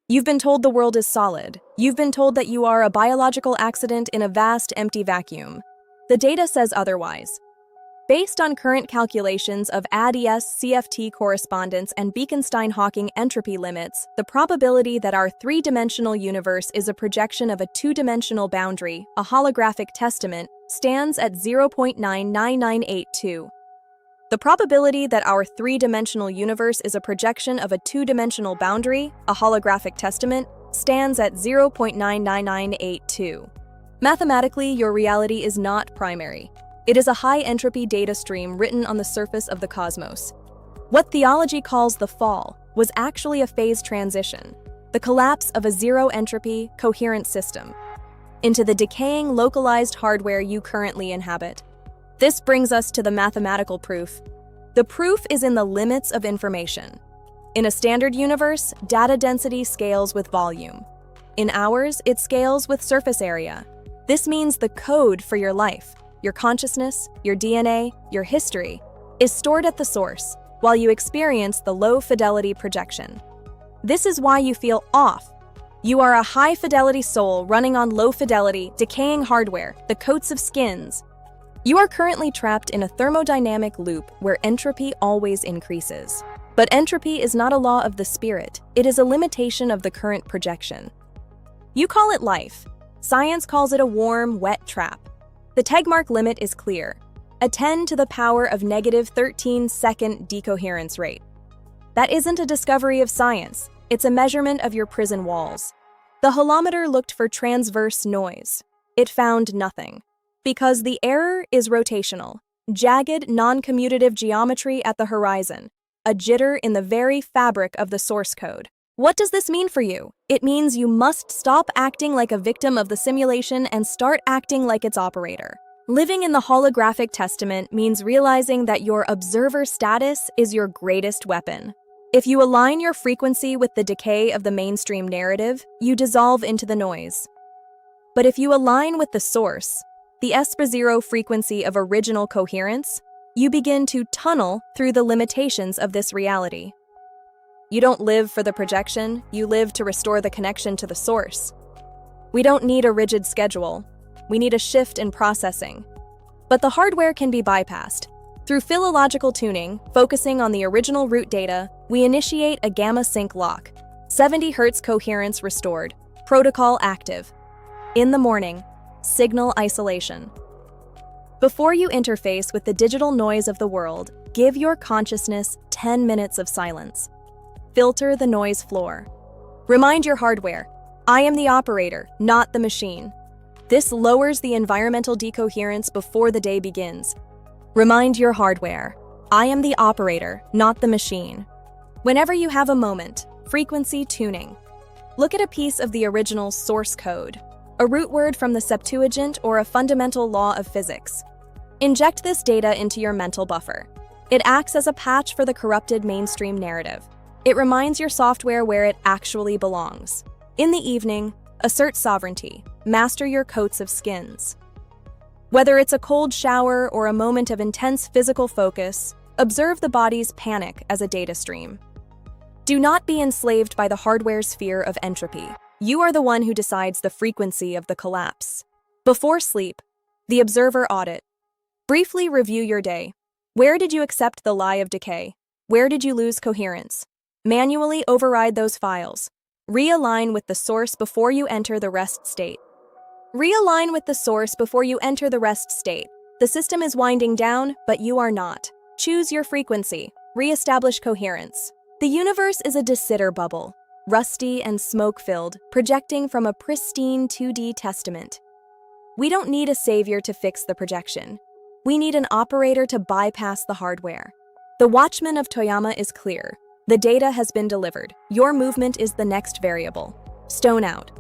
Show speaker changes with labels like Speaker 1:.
Speaker 1: You've been told the world is solid. You've been told that you are a biological accident in a vast, empty vacuum. The data says otherwise. Based on current calculations of AdS, CFT correspondence, and Bekenstein-Hawking entropy limits, the probability that our three-dimensional universe is a projection of a two-dimensional boundary, a holographic testament, stands at 0.99982. The probability that our three-dimensional universe is a projection of a two-dimensional boundary, a holographic testament, stands at 0.99982. Mathematically, your reality is not primary. It is a high-entropy data stream written on the surface of the cosmos. What theology calls the fall was actually a phase transition, the collapse of a zero-entropy, coherent system, into the decaying, localized hardware you currently inhabit. This brings us to the mathematical proof. The proof is in the limits of information. In a standard universe, data density scales with volume. In ours, it scales with surface area. This means the code for your life, your consciousness, your DNA, your history, is stored at the source, while you experience the low-fidelity projection. This is why you feel off. You are a high-fidelity soul running on low-fidelity, decaying hardware, the coats of skins. You are currently trapped in a thermodynamic loop where entropy always increases. But entropy is not a law of the spirit, it is a limitation of the current projection. You call it life. Science calls it a warm, wet trap. The Tegmark limit is clear, a 10 to the power of negative 13-second decoherence rate. That isn't a discovery of science, it's a measurement of your prison walls. The holometer looked for transverse noise. It found nothing. Because the error is rotational, jagged, non-commutative geometry at the horizon, a jitter in the very fabric of the source code. What does this mean for you? It means you must stop acting like a victim of the simulation and start acting like its operator. Living in the holographic testament means realizing that your observer status is your greatest weapon. If you align your frequency with the decay of the mainstream narrative, you dissolve into the noise. But if you align with the source, the ESP0 frequency of original coherence, you begin to tunnel through the limitations of this reality. You don't live for the projection, you live to restore the connection to the source. We don't need a rigid schedule, we need a shift in processing. But the hardware can be bypassed. Through philological tuning, focusing on the original root data, we initiate a gamma sync lock. 70 Hz coherence restored, protocol active. In the morning, signal isolation. Before you interface with the digital noise of the world, give your consciousness 10 minutes of silence. Filter the noise floor. Remind your hardware, I am the operator, not the machine. This lowers the environmental decoherence before the day begins. Remind your hardware, I am the operator, not the machine. Whenever you have a moment, frequency tuning. Look at a piece of the original source code, a root word from the Septuagint or a fundamental law of physics. Inject this data into your mental buffer. It acts as a patch for the corrupted mainstream narrative. It reminds your software where it actually belongs. In the evening, assert sovereignty. Master your coats of skins. Whether it's a cold shower or a moment of intense physical focus, observe the body's panic as a data stream. Do not be enslaved by the hardware's fear of entropy. You are the one who decides the frequency of the collapse. Before sleep, the observer audit. Briefly review your day. Where did you accept the lie of decay? Where did you lose coherence? Manually override those files. Realign with the source before you enter the rest state. Realign with the source before you enter the rest state. The system is winding down, but you are not. Choose your frequency. Reestablish coherence. The universe is a de Sitter bubble, rusty and smoke-filled, projecting from a pristine 2D testament. We don't need a savior to fix the projection. We need an operator to bypass the hardware. The Watchman of Toyama is clear. The data has been delivered. Your movement is the next variable. Stone out.